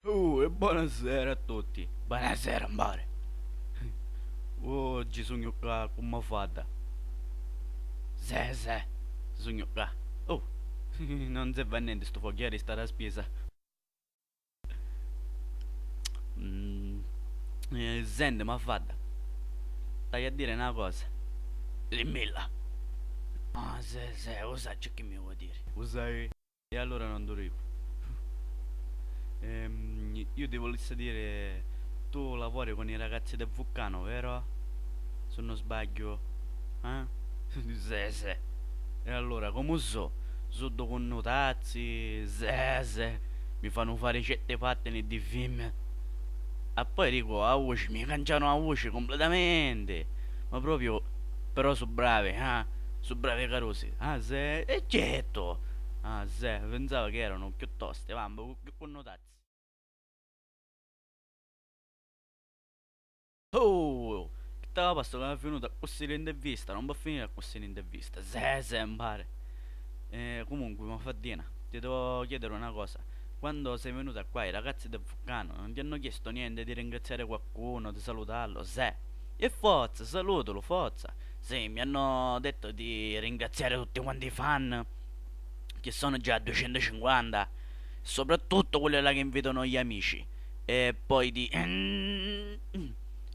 E buonasera a tutti. Buonasera, amore. Oggi sogno qua con mia fata. Sì, sogno qua. Oh, non serve a niente sto fuochiere, sta la spesa. Mm, senti, ma fata, stai a dire una cosa. Dimmela. Ah, sì, lo sai ciò che mi vuoi dire. Lo sai? E allora non durivo. Io ti volessi dire, tu lavori con i ragazzi del Vulcano, vero? Se non sbaglio. Eh? Sì. E allora, come so? Sotto connotazzi, zese, mi fanno fare certe pattini di film. E poi dico, a voce, mi cangiano la voce completamente. Ma proprio, però sono bravi, sono bravi carosi. Ah, se, e certo. Ah, se, pensavo che erano più toste, va, ma più connotazzi. Oh, che stava passo che è venuto a questa l'intervista, non può finire a questa l'intervista. Se, impare. Comunque, ma Faddina, ti devo chiedere una cosa. Quando sei venuta qua, i ragazzi del Vulcano non ti hanno chiesto niente di ringraziare qualcuno, di salutarlo? Se. E forza, salutalo, forza. Sì, mi hanno detto di ringraziare tutti quanti i fan, che sono già 250. Soprattutto quelli là che invitano gli amici. E poi di...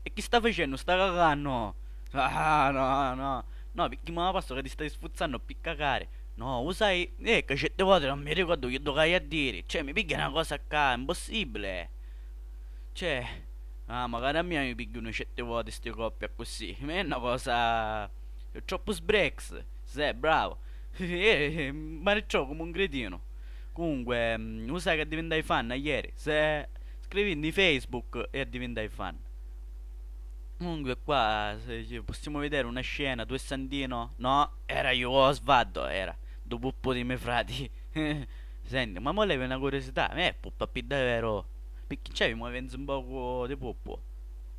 E chi sta facendo? Sta cagando? Ah, no. No, perché mi ha passo che ti stai sfuzzando per cagare. No, lo sai, che certe volte non mi ricordo che dovrei a dire. Cioè, mi piglia una cosa qua, è impossibile. Cioè, magari a me mi pigliano certe volte ste coppie così. Ma è una cosa... È troppo sbreaks. Sì, bravo. Ma ne c'ho come un cretino. Comunque, lo sai che diventai fan ieri? Se scrivi di Facebook e diventai fan. Comunque qua possiamo vedere una scena, tu e Sandino. No, era io Osvaldo, era. Dopo un po' di miei frati. Senti, ma mo levi una curiosità. Puppa più davvero. Perché c'è mi penso un poco di puppo.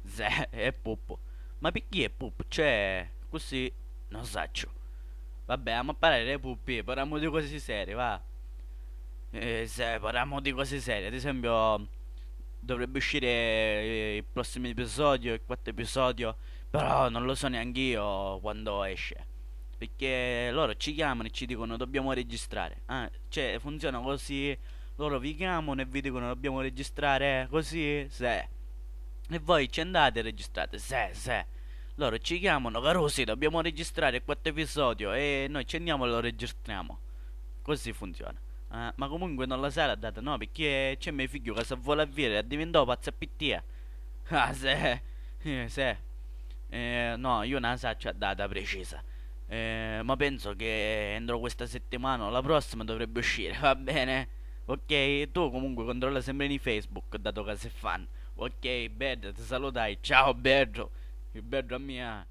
Zè, è puppo. Ma perché è puppo? Cioè, così non saccio. Vabbè, andiamo a parlare dei puppi, parliamo di cose serie, va. Se parliamo di cose serie, ad esempio dovrebbe uscire il prossimo episodio, il quarto episodio, però non lo so neanche io quando esce. Perché loro ci chiamano e ci dicono dobbiamo registrare. Cioè funziona così, loro vi chiamano e vi dicono dobbiamo registrare così, se. E voi ci andate e registrate, se. Loro ci chiamano, caro sì, dobbiamo registrare il quarto episodio e noi ci andiamo e lo registriamo. Così funziona. Ma comunque non la sai la data, no? Perché c'è mio figlio che se vuole avviare è diventato pazzo a pittia. Ah, se. No, io non la so la data precisa. Ma penso che entro questa settimana o la prossima dovrebbe uscire, va bene? Ok, tu comunque controlla sempre di Facebook, dato che sei fan. Ok, Bed, ti salutai. Ciao, Bedro. Il Bedro a mia.